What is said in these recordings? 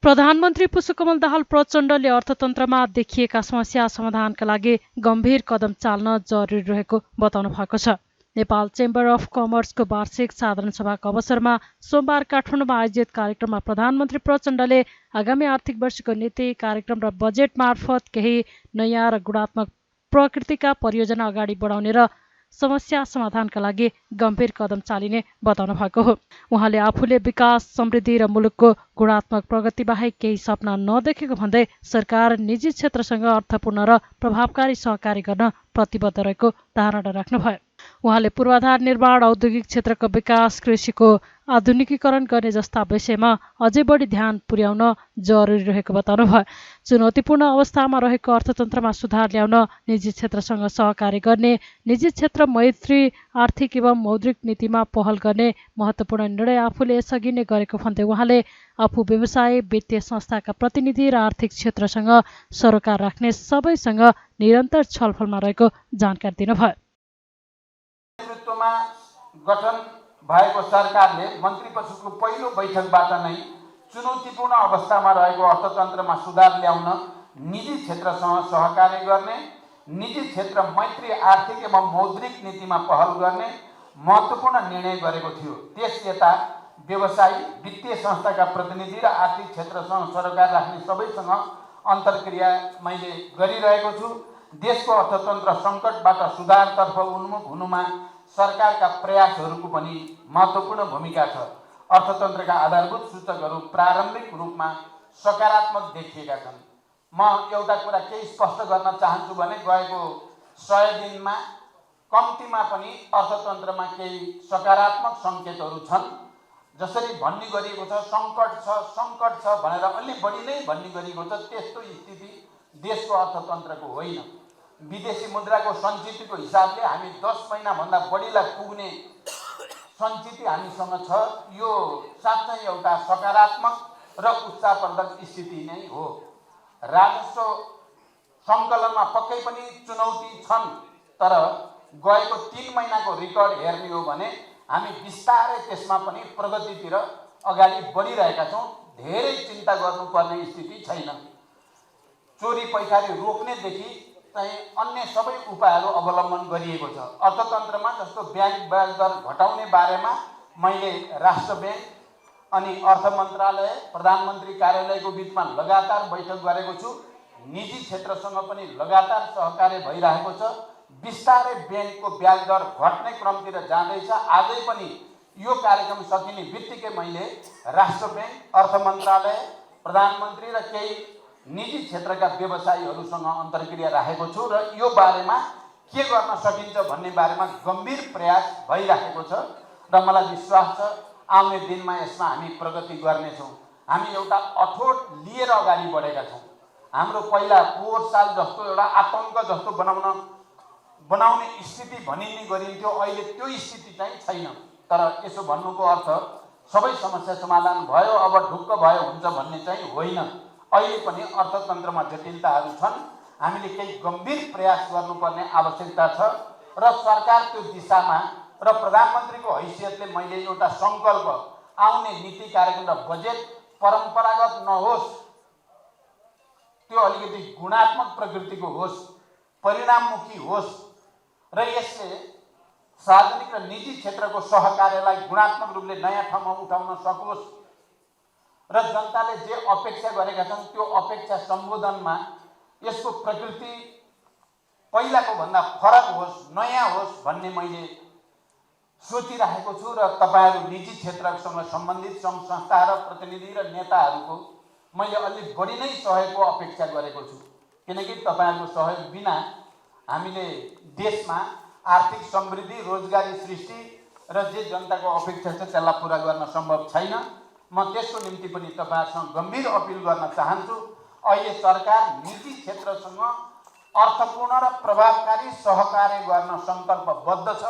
प्रधानमन्त्री पुष्पकमल दाहाल प्रचण्डले अर्थतन्त्रमा देखिएका समस्या समाधानका लागि गम्भीर कदम चाल्न जरुरी रहेको बताउनु भएको छ। नेपाल चेम्बर अफ कमर्सको वार्षिक साधारण सभाको अवसरमा सोमबार काठमाडौँमा आयोजित कार्यक्रममा प्रधानमन्त्री प्रचण्डले आगामी आर्थिक वर्षको नीति कार्यक्रम र बजेट मार्फत केही नयाँ र गुणात्मक प्रकृतिका परियोजना अगाडि बढाउने र समस्या समाधानका लागि गम्भीर कदम चालिने बताउनु भएको हो। उहाँले आफूले विकास, समृद्धि र मुलुकको गुणात्मक प्रगति बाहेक केही सपना नदेखेको भन्दै सरकार निजी क्षेत्रसँग अर्थपूर्ण र प्रभावकारी सहकारी गर्न प्रतिबद्ध रहेको धारणा राख्नुभयो। उहाँले पूर्वाधार निर्माण, औद्योगिक क्षेत्रको विकास, कृषिको आधुनिकीकरण गर्ने जस्ता विषयमा अझै बढी ध्यान पुर्याउन जरुरी रहेको बताउनुभयो। चुनौतीपूर्ण अवस्थामा रहेको अर्थतन्त्रमा सुधार ल्याउन निजी क्षेत्रसँग सहकारी गर्ने, निजी क्षेत्र मैत्री आर्थिक एवं मौद्रिक नीतिमा पहल गर्ने महत्त्वपूर्ण निर्णय आफूले यसअघि नै गरेको भन्दै उहाँले आफू व्यवसाय, वित्तीय संस्थाका प्रतिनिधि र आर्थिक क्षेत्रसँग सरोकार राख्ने सबैसँग निरन्तर छलफलमा रहेको जानकारी दिनुभयो। नेतृत्वमा गठन भएको सरकारले मन्त्री परिषदको पहिलो बैठकबाट नै चुनौतीपूर्ण अवस्थामा रहेको अर्थतन्त्रमा सुधार ल्याउन निजी क्षेत्रसँग सहकार्य गर्ने, निजी क्षेत्र मैत्री आर्थिक एवं मौद्रिक नीतिमा पहल गर्ने महत्त्वपूर्ण निर्णय गरेको थियो। त्यसयता व्यवसायी, वित्तीय संस्थाका प्रतिनिधि र आर्थिक क्षेत्रसँग सरोकार राख्ने सबैसँग अन्तर्क्रिया मैले गरिरहेको छु। देशको अर्थतन्त्र सङ्कटबाट सुधारतर्फ उन्मुख हुनुमा सरकारका प्रयासहरूको पनि महत्त्वपूर्ण भूमिका छ। अर्थतन्त्रका आधारभूत सूचकहरू प्रारम्भिक रूपमा सकारात्मक देखिएका छन्। म एउटा कुरा केही स्पष्ट गर्न चाहन्छु भने गएको 100 दिनमा कम्तीमा पनि अर्थतन्त्रमा केही सकारात्मक सङ्केतहरू छन्। जसरी भन्ने गरिएको छ सङ्कट छ भनेर अलि बढी नै भन्ने गरिएको छ, त्यस्तो स्थिति देशको अर्थतन्त्रको होइन। विदेशी मुद्राको सञ्चितको हिसाबले हामी 10 महिनाभन्दा बढीलाई पुग्ने सञ्चित हामीसँग छ। यो साँच्चै एउटा सकारात्मक र उत्साहवर्धक स्थिति नै हो। राजस्व सङ्कलनमा पक्कै पनि चुनौती छन्, तर गएको 3 महिनाको रेकर्ड हेर्ने हो भने हामी बिस्तारै त्यसमा पनि प्रगतितिर अगाडि बढिरहेका छौँ। धेरै चिन्ता गर्नुपर्ने स्थिति छैन। चोरी पैसारी रोक्नेदेखि चाहिँ अन्य सबै उपायहरू अवलम्बन गरिएको छ। अर्थतन्त्रमा जस्तो ब्याङ्क ब्याज दर घटाउने बारेमा मैले राष्ट्र ब्याङ्क अनि अर्थ मन्त्रालय, प्रधानमन्त्री कार्यालयको बिचमा लगातार बैठक गरेको छु। निजी क्षेत्रसँग पनि लगातार सहकार्य भइरहेको छ। बिस्तारै ब्याङ्कको ब्याज दर घट्ने क्रमतिर जाँदैछ। आजै पनि यो कार्यक्रम सकिने बित्तिकै मैले राष्ट्र ब्याङ्क, अर्थ मन्त्रालय, प्रधानमन्त्री र केही निजी क्षेत्रका व्यवसायीहरूसँग अन्तर्क्रिया राखेको छु र यो बारेमा के गर्न सकिन्छ भन्ने बारेमा गम्भीर प्रयास भइरहेको छ र मलाई विश्वास छ आउने दिनमा यसमा हामी प्रगति गर्नेछौँ। हामी एउटा अठोट लिएर अगाडि बढेका छौँ। हाम्रो पहिला पोहोर साल जस्तो एउटा आतङ्क जस्तो बनाउने स्थिति भनिने गरिन्थ्यो, अहिले त्यो स्थिति चाहिँ छैन। तर यसो भन्नुको अर्थ सबै समस्या समाधान भयो, अब ढुक्क भयो हुन्छ भन्ने चाहिँ होइन। अहिले पनि अर्थतन्त्रमा जटिलताहरू छन्। हामीले केही गम्भीर प्रयास गर्नुपर्ने आवश्यकता छ र सरकार त्यो दिशामा र प्रधानमन्त्रीको हैसियतले मैले एउटा सङ्कल्प आउने नीति कार्यक्रम र बजेट परम्परागत नहोस्, त्यो अलिकति गुणात्मक प्रकृतिको होस्, परिणाममुखी होस् र यसले सार्वजनिक र निजी क्षेत्रको सहकार्यलाई गुणात्मक रूपले नयाँ ठाउँमा उठाउन सकोस् र जनताले जे अपेक्षा गरेका छन् त्यो अपेक्षा सम्बोधनमा यसको प्रकृति पहिलाको भन्दा फरक होस्, नयाँ होस् भन्ने मैले सोचिरहेको छु र तपाईँहरू निजी क्षेत्रसँग सम्बन्धित सङ्घ संस्था र प्रतिनिधि र नेताहरूको मैले अलि बढी नै सहयोगको अपेक्षा गरेको छु। किनकि तपाईँहरूको सहयोग बिना हामीले देशमा आर्थिक समृद्धि, रोजगारी सृष्टि र जे जनताको अपेक्षा छ त्यसलाई पुरा गर्न सम्भव छैन। म त्यसको निम्ति पनि तपाईँहरूसँग गम्भीर अपिल गर्न चाहन्छु। अहिले सरकार निजी क्षेत्रसँग अर्थपूर्ण र प्रभावकारी सहकार्य गर्न सङ्कल्पबद्ध छ।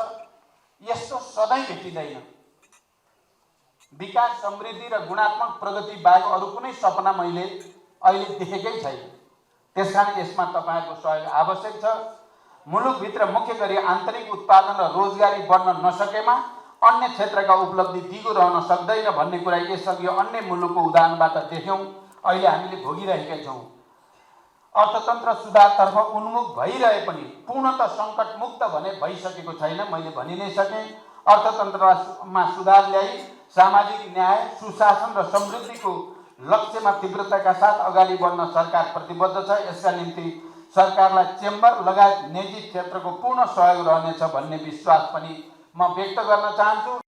यस्तो सधैँ भेटिँदैन। विकास, समृद्धि र गुणात्मक प्रगति बाहेक अरू कुनै सपना मैले अहिले देखेकै छैन। त्यसकारण यसमा तपाईँहरूको सहयोग आवश्यक छ। मुलुकभित्र मुख्य गरी आन्तरिक उत्पादन र रोजगारी बढ्न नसकेमा अन्य क्षेत्रका उपलब्धि दिगो रहन सक्दैन भन्ने कुरा यसअघि अन्य मुलुकको उदाहरणबाट देख्यौँ। अहिले हामीले भोगिरहेका छौँ। अर्थतन्त्र सुधारतर्फ उन्मुख भइरहे पनि पूर्णतः सङ्कटमुक्त भने भइसकेको छैन। मैले भनि नै सकेँ, अर्थतन्त्रमा सुधार ल्याई सामाजिक न्याय, सुशासन र समृद्धिको लक्ष्यमा तीव्रताका साथ अगाडि बढ्न सरकार प्रतिबद्ध छ। यसका निम्ति सरकारलाई चेम्बर लगायत निजी क्षेत्रको पूर्ण सहयोग रहनेछ भन्ने विश्वास पनि म व्यक्त गर्न चाहन्छु।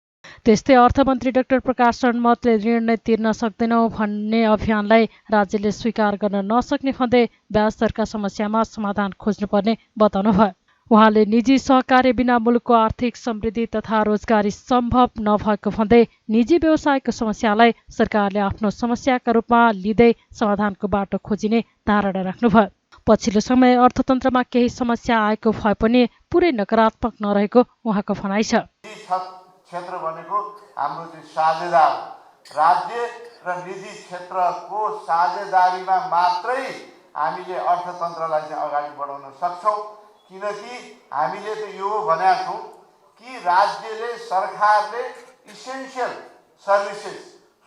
त्यस्तै अर्थमन्त्री डाक्टर प्रकाश शर्माले ऋण नै तिर्न सक्दैनौँ भन्ने अभियानलाई राज्यले स्वीकार गर्न नसक्ने भन्दै ब्याज दरका समस्यामा समाधान खोज्नुपर्ने बताउनुभयो। उहाँले निजी सहकार्य बिना मुलुकको आर्थिक समृद्धि तथा रोजगारी सम्भव नभएको भन्दै निजी व्यवसायको समस्यालाई सरकारले आफ्नो समस्याका रूपमा लिँदै समाधानको बाटो खोजिने धारणा राख्नुभयो। पछिल्लो समय अर्थतन्त्रमा केही समस्या आएको भए पनि पुरै नकारात्मक नरहेको उहाँको भनाइ छ। क्षेत्र भनेको हाम्रो चाहिँ साझेदार राज्य र निजी क्षेत्रको साझेदारीमा मात्रै हामीले अर्थतन्त्रलाई चाहिँ अगाडि बढाउन सक्छौँ। किनकि हामीले त यो भनेका छौँ कि राज्यले, सरकारले इसेन्सियल सर्भिसेस,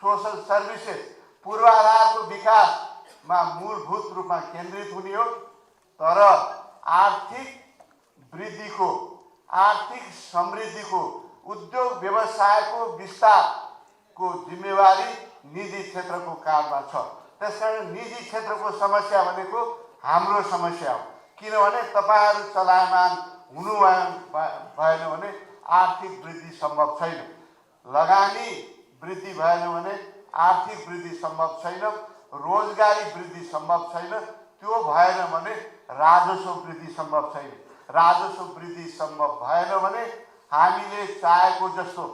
सोसल सर्भिसेस, पूर्वाधारको विकासमा मूलभूत रूपमा केन्द्रित हुने हो। तर आर्थिक वृद्धिको, आर्थिक समृद्धिको, उद्योग व्यवसायको विस्तारको जिम्मेवारी निजी क्षेत्रको काँधमा छ। त्यसकारण निजी क्षेत्रको समस्या भनेको हाम्रो समस्या हो। किनभने तपाईहरु चलायमान हुनु भएन भने आर्थिक वृद्धि सम्भव छैन, लगानी वृद्धि भएन भने आर्थिक वृद्धि सम्भव छैन, रोजगारी वृद्धि सम्भव छैन, त्यो भएन भने राजस्व वृद्धि सम्भव छैन। राजस्व वृद्धि सम्भव भएन भने हामीले चाहेको जस्तो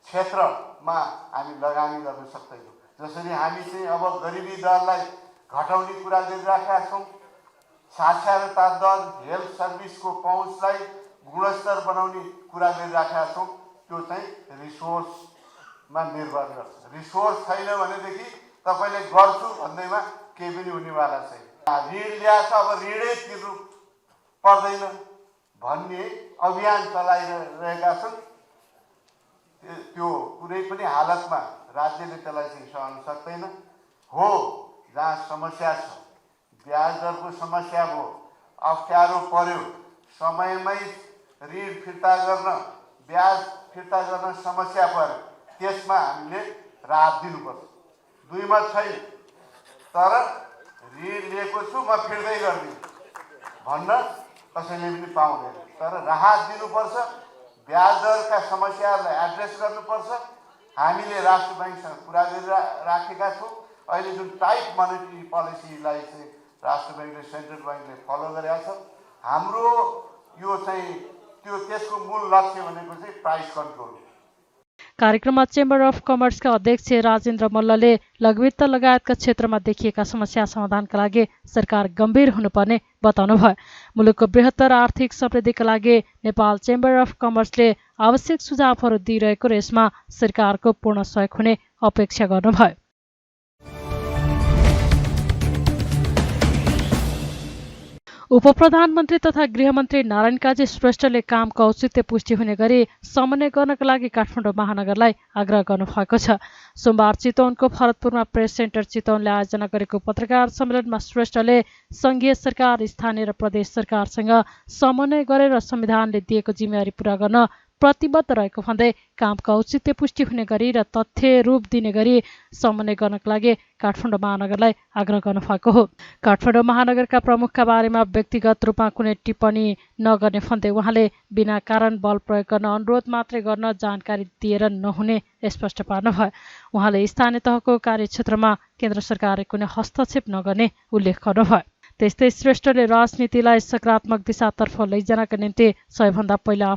क्षेत्रमा हामी लगानी गर्न सक्दैनौँ। जसरी हामी चाहिँ अब गरिबी दरलाई घटाउने कुरा गरिराखेका छौँ, साक्षरता दर, हेल्थ सर्भिसको पहुँचलाई गुणस्तर बनाउने कुरा गरिराखेका छौँ, त्यो चाहिँ रिसोर्समा निर्भर गर्छ। रिसोर्स छैन भनेदेखि तपाईँले गर्छु भन्दैमा केही पनि हुनेवाला छैन। ऋण ल्याएको छ, अब ऋणै तिर्नु पर्दैन भन्ने अभियान चलाइरहेका छन्। त्यो कुनै पनि हालतमा राज्यले त्यसलाई चाहिँ सहन सक्दैन। हो, जहाँ समस्या छ, ब्याज दरको समस्या भयो, अप्ठ्यारो पर्यो, समयमै ऋण फिर्ता गर्न, ब्याज फिर्ता गर्न समस्या पर्यो, त्यसमा हामीले राहत दिनुपर्छ। दुईमा छैन, तर ऋण लिएको छु म फिर्दै गर्दिनँ भन्न कसैले पनि पाउँदैन। तर राहत दिनुपर्छ, ब्याज दरका समस्याहरूलाई एड्रेस गर्नुपर्छ। हामीले राष्ट्र ब्याङ्कसँग कुरा गरिराखेका छौँ। अहिले जुन टाइट मोनेटरी पोलिसीलाई चाहिँ राष्ट्र ब्याङ्कले, सेन्ट्रल ब्याङ्कले फलो गरेका छ। हाम्रो यो चाहिँ त्यसको मूल लक्ष्य भनेको चाहिँ प्राइस कन्ट्रोल। कार्यक्रममा चेम्बर अफ कमर्सका अध्यक्ष राजेन्द्र मल्लले लघुवित्त लगायतका क्षेत्रमा देखिएका समस्या समाधानका लागि सरकार गम्भीर हुनुपर्ने बताउनुभयो। मुलुकको बृहत्तर आर्थिक समृद्धिका लागि नेपाल चेम्बर अफ कमर्सले आवश्यक सुझावहरू दिइरहेको र यसमा सरकारको पूर्ण सहयोग हुने अपेक्षा गर्नुभयो। उपप्रधानमन्त्री तथा गृहमन्त्री नारायण काजी श्रेष्ठले कामको औचित्य पुष्टि हुने गरी समन्वय गर्नका लागि काठमाडौँ महानगरलाई आग्रह गर्नुभएको छ। सोमबार चितवनको भरतपुरमा प्रेस सेन्टर चितवनले आयोजना गरेको पत्रकार सम्मेलनमा श्रेष्ठले संघीय सरकार, स्थानीय र प्रदेश सरकारसँग समन्वय गरेर संविधानले दिएको जिम्मेवारी पूरा गर्न प्रतिबद्ध रहेको भन्दै कामको औचित्य पुष्टि हुने गरी र तथ्य रूप दिने गरी समन्वय गर्नका लागि काठमाडौँ महानगरलाई आग्रह गर्नुभएको हो। काठमाडौँ महानगरका प्रमुखका बारेमा व्यक्तिगत रूपमा कुनै टिप्पणी नगर्ने भन्दै उहाँले बिना कारण बल प्रयोग गर्न अनुरोध मात्रै गर्न जानकारी दिएर नहुने स्पष्ट पार्नुभयो। उहाँले स्थानीय तहको कार्यक्षेत्रमा केन्द्र सरकारले कुनै हस्तक्षेप नगर्ने उल्लेख गर्नुभयो। त्यस्तै श्रेष्ठले राजनीतिलाई सकारात्मक दिशातर्फ लैजानका निम्ति सबैभन्दा पहिला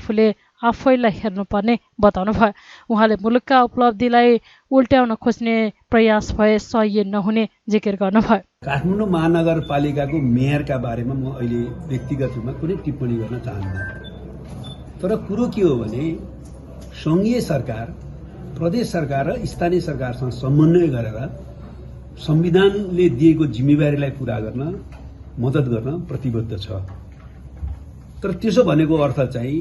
आफैलाई हेर्नुपर्ने बताउनुभयो। उहाँले मुलुकका उपलब्धिलाई उल्ट्याउन खोज्ने प्रयास भए सह्य नहुने जिकिर गर्नुभयो। काठमाडौँ महानगरपालिकाको मेयरका बारेमा म अहिले व्यक्तिगत रूपमा कुनै टिप्पणी गर्न चाहन्छु। तर कुरो के हो भने संघीय सरकार, प्रदेश सरकार र स्थानीय सरकारसँग समन्वय गरेर संविधानले दिएको जिम्मेवारीलाई पूरा गर्न मद्दत गर्न प्रतिबद्ध छ। तर त्यसो भनेको अर्थ चाहिँ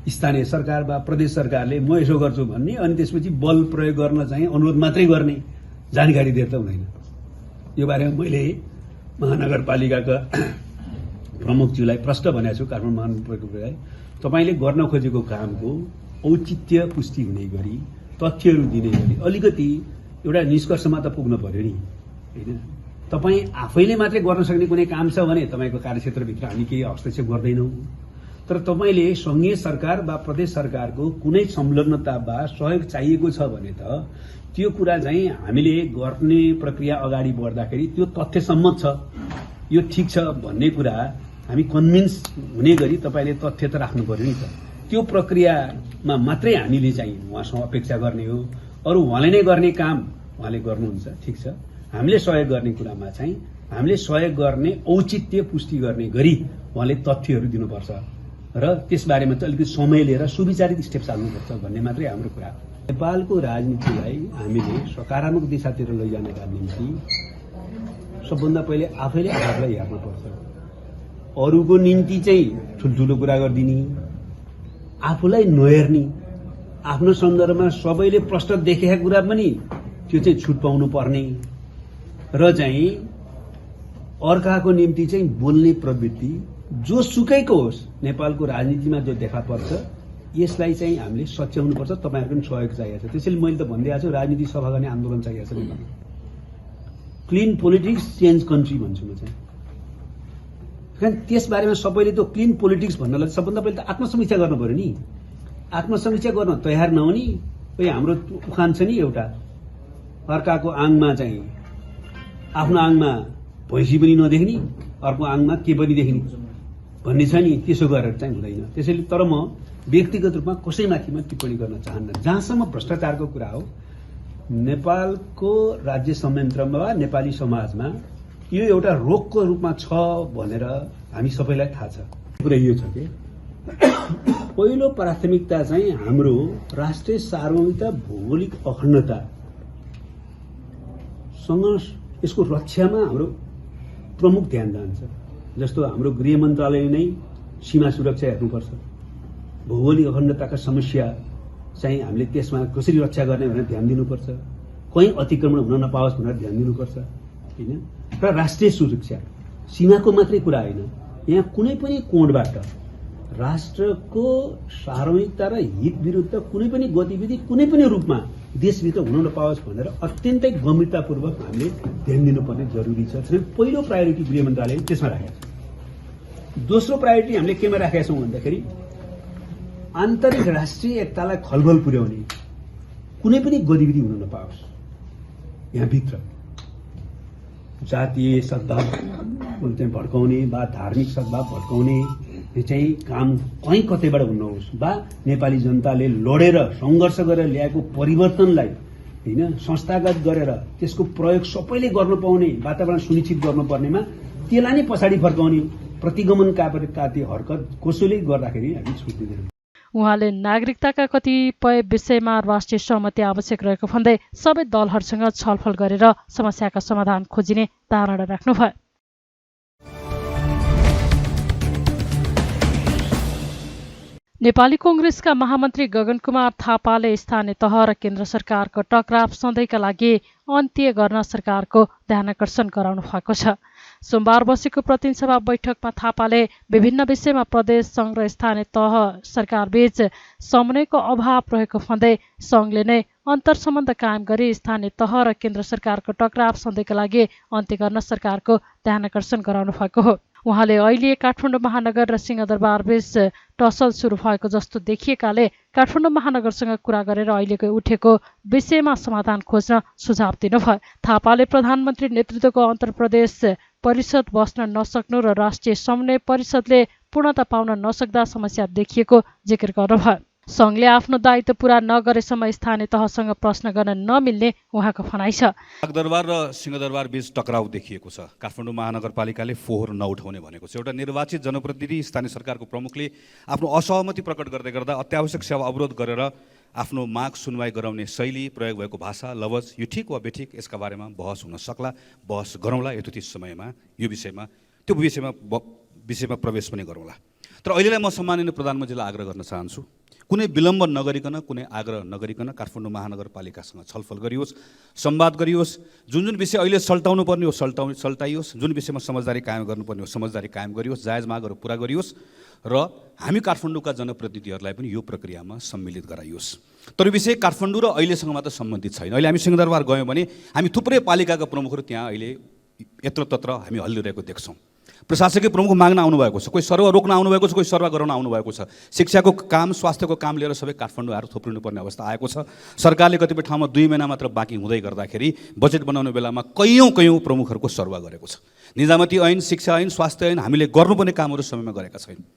स्थानीय सरकार वा प्रदेश सरकारले म यसो गर्छु भन्ने अनि त्यसपछि बल प्रयोग गर्न चाहिँ अनुरोध मात्रै गर्ने जानकारी दिएर त हुँदैन। यो बारेमा मैले महानगरपालिकाका प्रमुखज्यूलाई प्रश्न भनेको छु, काठमाडौँ महानगरपालिकालाई, तपाईँले गर्न खोजेको कामको औचित्य पुष्टि हुने गरी, तथ्यहरू दिने गरी अलिकति एउटा निष्कर्षमा त पुग्न पर्यो नि, होइन? तपाईँ आफैले मात्रै गर्न सक्ने कुनै काम छ भने तपाईँको कार्यक्षेत्रभित्र हामी केही हस्तक्षेप गर्दैनौँ, तर तपाईँले संघीय सरकार वा प्रदेश सरकारको कुनै संलग्नता वा सहयोग चाहिएको छ भने त त्यो कुरा चाहिँ हामीले गर्ने प्रक्रिया अगाडि बढ्दाखेरि त्यो तथ्यसम्मत छ, यो ठिक छ भन्ने कुरा हामी कन्भिन्स हुने गरी तपाईँले तथ्य त राख्नु पर्यो नि त। त्यो प्रक्रियामा मात्रै हामीले चाहिँ उहाँसँग अपेक्षा गर्ने हो। अरू उहाँले नै गर्ने काम उहाँले गर्नुहुन्छ, ठिक छ। हामीले सहयोग गर्ने कुरामा चाहिँ हामीले सहयोग गर्ने औचित्य पुष्टि गर्ने गरी उहाँले तथ्यहरू दिनुपर्छ र त्यसबारेमा चाहिँ अलिकति समय लिएर सुविचारित स्टेप चाल्नुपर्छ भन्ने मात्रै हाम्रो कुरा हो। नेपालको राजनीतिलाई हामीले सकारात्मक दिशातिर लैजानका निम्ति सबभन्दा पहिले आफैले आफूलाई हेर्नुपर्छ। अरूको निम्ति चाहिँ ठुल्ठुलो कुरा गरिदिने, आफूलाई नहेर्ने, आफ्नो सन्दर्भमा सबैले प्रश्न देखेका कुरा पनि त्यो चाहिँ छुट पाउनु पर्ने र चाहिँ अर्काको निम्ति चाहिँ बोल्ने प्रवृत्ति जो सुकैको होस् नेपालको राजनीतिमा जो देखा पर्छ, यसलाई चाहिँ हामीले सच्याउनुपर्छ। तपाईँहरूको पनि सहयोग चाहिएको छ। त्यसैले मैले त भन्दै आएको छु, राजनीति सफा गर्ने आन्दोलन चाहिएको छ। क्लिन पोलिटिक्स चेन्ज कन्ट्री भन्छु म चाहिँ। कारण त्यसबारेमा सबैले त क्लिन पोलिटिक्स भन्नलाई सबभन्दा पहिले त आत्मसमीक्षा गर्नु पर्यो नि। आत्मसमीक्षा गर्न तयार नहुने हाम्रो उखान छ नि एउटा, अर्काको आङमा चाहिँ आफ्नो आङमा भैँसी पनि नदेख्ने, अर्को आङमा के पनि देख्ने भन्ने छ नि, त्यसो गरेर चाहिँ हुँदैन। त्यसैले तर म व्यक्तिगत रूपमा कसैमाथि म टिप्पणी गर्न चाहन्न। जहाँसम्म भ्रष्टाचारको कुरा हो, नेपालको राज्य संयन्त्रमा वा नेपाली समाजमा यो एउटा रोगको रूपमा छ भनेर हामी सबैलाई थाहा छ। कुरा यो छ कि पहिलो प्राथमिकता चाहिँ हाम्रो राष्ट्रिय सार्वभौमिकता, भौगोलिक अखण्डतासँग यसको रक्षामा हाम्रो प्रमुख ध्यान जान्छ। जस्तो हाम्रो गृह मन्त्रालयले नै सीमा सुरक्षा हेर्नुपर्छ, भौगोलिक अखण्डताका समस्या चाहिँ हामीले त्यसमा कसरी रक्षा गर्ने भनेर ध्यान दिनुपर्छ, कहीँ अतिक्रमण हुन नपाओस् भनेर ध्यान दिनुपर्छ, होइन? र राष्ट्रिय सुरक्षा सीमाको मात्रै कुरा होइन, यहाँ कुनै पनि कोणबाट राष्ट्रको सार्वभौमिकता र हित विरुद्ध कुनै पनि गतिविधि कुनै पनि रूपमा देशभित्र हुन नपाओस् भनेर अत्यन्तै गम्भीरतापूर्वक हामीले ध्यान दिनुपर्ने जरुरी छ। पहिलो प्रायोरिटी गृह मन्त्रालयले त्यसमा राखेको छ। दोस्रो प्रायोरिटी हामीले केमा राखेका छौँ भन्दाखेरि आन्तरिक राष्ट्रिय एकतालाई खलबल पुर्याउने कुनै पनि गतिविधि हुन नपाओस्। यहाँभित्र जातीय सद्भाव चाहिँ भड्काउने वा धार्मिक सद्भाव भड्काउने चाहिँ काम कहीँ कतैबाट हुनुहोस्, वा नेपाली जनताले लडेर सङ्घर्ष गरेर ल्याएको परिवर्तनलाई होइन संस्थागत गरेर त्यसको प्रयोग सबैले गर्न पाउने वातावरण सुनिश्चित गर्नुपर्नेमा त्यसलाई नै पछाडि फर्काउने प्रतिगमनकारी हरकत कसैले गर्दाखेरि हामी छुट दिँदैनौँ। उहाँले नागरिकताका कतिपय विषयमा राष्ट्रिय सहमति आवश्यक रहेको भन्दै सबै दलहरूसँग छलफल गरेर समस्याका समाधान खोजिने धारणा राख्नुभयो। नेपाली कांग्रेसका महामन्त्री गगन कुमार थापाले स्थानीय तह र केन्द्र सरकारको टकराव सधैँका लागि अन्त्य गर्न सरकारको ध्यानाकर्षण गराउनु भएको छ। सोमबार बसेको प्रतिनिधि सभा बैठकमा थापाले विभिन्न विषयमा प्रदेश संघ र स्थानीय तह सरकारबीच समन्वयको अभाव रहेको भन्दै संघले नै अन्तर्सम्बन्ध कायम गरी स्थानीय तह र केन्द्र सरकारको टकराव सधैँका लागि अन्त्य गर्न सरकारको ध्यानाकर्षण गराउनु भएको हो। उहाँले अहिले काठमाडौँ महानगर र सिंहदरबारबीच टसल सुरु भएको जस्तो देखिएकाले काठमाडौँ महानगरसँग कुरा गरेर अहिलेको उठेको विषयमा समाधान खोज्न सुझाव दिनुभयो। थापाले प्रधानमन्त्री नेतृत्वको अन्तर्प्रदेश परिषद बस्न नसक्नु र राष्ट्रिय समन्वय परिषदले पूर्णता पाउन नसक्दा समस्या देखिएको जिकिर गर्नुभयो। संघले आफ्नो दायित्व पूरा नगरेसम्म स्थानीय तहसँग प्रश्न गर्न नमिल्ने उहाँको भनाइ छ। नागदरबार र सिंहदरबार बीच टकराउ देखिएको छ। काठमाडौँ महानगरपालिकाले फोहोर नउठाउने भनेको छ। एउटा निर्वाचित जनप्रतिनिधि स्थानीय सरकारको प्रमुखले आफ्नो असहमति प्रकट गर्दै गर्दा अत्यावश्यक सेवा अवरोध गरेर आफ्नो माग सुनवाई गराउने शैली, प्रयोग भएको भाषा, लवज यो ठिक वा बेठिक यसका बारेमा बहस हुन सक्ला, बहस गरौँला यथोचित समयमा, यो विषयमा प्रवेश पनि गरौँला। तर अहिलेलाई म सम्माननीय प्रधानमन्त्रीलाई आग्रह गर्न चाहन्छु, कुनै विलम्ब नगरिकन, कुनै आग्रह नगरिकन काठमाडौँ महानगरपालिकासँग छलफल गरियोस्, संवाद गरियोस्। जुन जुन विषय अहिले सल्टाउनु पर्ने हो सल्टाइयोस्, जुन विषयमा समझदारी कायम गर्नुपर्ने हो समझदारी कायम गरियोस्, जायज मागहरू पुरा गरियोस् र हामी काठमाडौँका जनप्रतिनिधिहरूलाई पनि यो प्रक्रियामा सम्मिलित गराइयोस्। तर विषय काठमाडौँ र अहिलेसँग मात्र सम्बन्धित छैन। अहिले हामी सिंहदरबार गयौँ भने हामी थुप्रै पालिकाका प्रमुखहरू त्यहाँ अहिले यत्रतत्र हामी हल्लिरहेको देख्छौँ। प्रशासकीय प्रमुख माग्न आउनुभएको छ, कोही सरुवा रोक्न आउनुभएको छ, कोही सरुवा गराउन आउनुभएको छ। शिक्षाको काम, स्वास्थ्यको काम लिएर सबै काठमाडौँ आएर थोप्रिनुपर्ने अवस्था आएको छ। सरकारले कतिपय ठाउँमा 2 महिना मात्र बाँकी हुँदै गर्दाखेरि बजेट बनाउने बेलामा कैयौँ प्रमुखहरूको सरुवा गरेको छ। निजामती ऐन, शिक्षा ऐन, स्वास्थ्य ऐन हामीले गर्नुपर्ने कामहरू समयमा गरेका छैनौँ।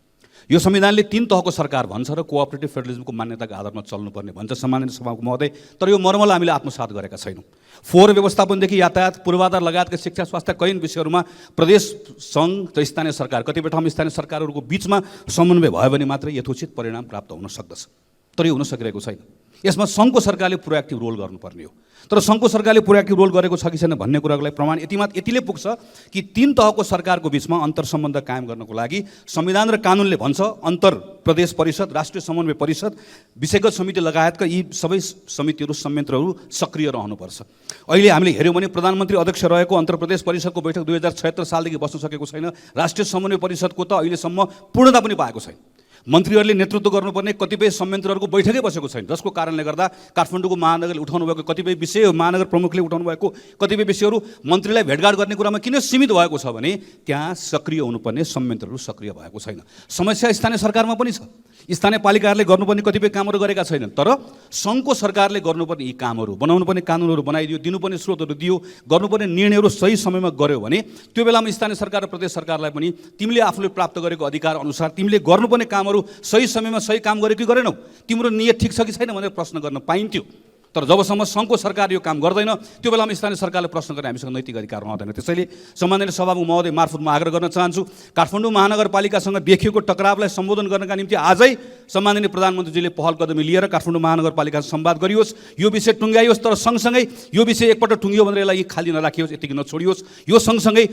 यो संविधानले 3 तहको सरकार भन्छ र कोअपरेटिभ फेडरलिजमको मान्यताको आधारमा चल्नुपर्ने भन्छ सम्माननीय सभामुख महोदय। तर यो मर्मलाई हामीले आत्मसात गरेका छैनौँ। फोहोर व्यवस्थापनदेखि यातायात, पूर्वाधार लगायतका शिक्षा, स्वास्थ्य कैयन विषयहरूमा प्रदेश, सङ्घ र स्थानीय सरकार, कतिपय ठाउँमा स्थानीय सरकारहरूको बिचमा समन्वय भयो भने मात्रै यथोचित परिणाम प्राप्त हुन सक्दछ। तर यो हुन सकिरहेको छैन। यसमा सङ्घको सरकारले प्रोएक्टिभ रोल गर्नुपर्ने हो। तर सङ्घको सरकारले प्रोएक्टिभ रोल गरेको छ कि छैन भन्ने कुराको लागि प्रमाण यतिले पुग्छ कि 3 तहको सरकारको बिचमा अन्तर सम्बन्ध कायम गर्नको लागि संविधान र कानुनले भन्छ अन्तर प्रदेश परिषद, राष्ट्रिय समन्वय परिषद, विषयगत समिति लगायतका यी सबै समितिहरू, संयन्त्रहरू सक्रिय रहनुपर्छ। अहिले हामीले हेऱ्यौँ भने प्रधानमन्त्री अध्यक्ष रहेको अन्तर प्रदेश परिषदको बैठक 2076 सालदेखि बस्न सकेको छैन। राष्ट्रिय समन्वय परिषदको त अहिलेसम्म पूर्णता पनि पाएको छैन। मन्त्रीहरूले नेतृत्व गर्नुपर्ने कतिपय संयन्त्रहरूको बैठकै बसेको छैन, जसको कारणले गर्दा काठमाडौँको महानगरले उठाउनु भएको कतिपय विषय, महानगर प्रमुखले उठाउनु भएको कतिपय विषयहरू मन्त्रीलाई भेटघाट गर्ने कुरामा किन सीमित भएको छ भने त्यहाँ सक्रिय हुनुपर्ने संयन्त्रहरू सक्रिय भएको छैन। समस्या स्थानीय सरकारमा पनि छ। स्थानीय पालिकाहरूले गर्नुपर्ने कतिपय कामहरू गरेका छैनन्। तर सङ्घको सरकारले गर्नुपर्ने यी कामहरू, बनाउनुपर्ने कानुनहरू बनाइदियो, दिनुपर्ने स्रोतहरू दियो, गर्नुपर्ने निर्णयहरू सही समयमा गर्यो भने त्यो बेलामा स्थानीय सरकार र प्रदेश सरकारलाई पनि तिमीले आफूले प्राप्त गरेको अधिकार अनुसार तिमीले गर्नुपर्ने कामहरू सही समयमा सही काम गर्यो कि गरेनौ, तिम्रो नियत ठिक छ कि छैन भनेर प्रश्न गर्न पाइन्थ्यो। तर जबसम्म सङ्घको सरकार यो काम गर्दैन त्यो बेलामा स्थानीय सरकारले प्रश्न गर्ने हामीसँग नैतिक अधिकार रहँदैन। त्यसैले सम्माननीय सभामुख महोदय मार्फत म आग्रह गर्न चाहन्छु, काठमाडौँ महानगरपालिकासँग देखिएको टकरावलाई सम्बोधन गर्नका निम्ति आजै सम्माननीय प्रधानमन्त्रीजीले पहल कदमी लिएर काठमाडौँ महानगरपालिकासँग संवाद गरियोस्, यो विषय टुङ्ग्याइयोस्। तर सँगसँगै यो विषय एकपल्ट टुङ्गियो भनेर यसलाई खाली नराखियोस्, यतिकै नछोडियोस्। यो सँगसँगै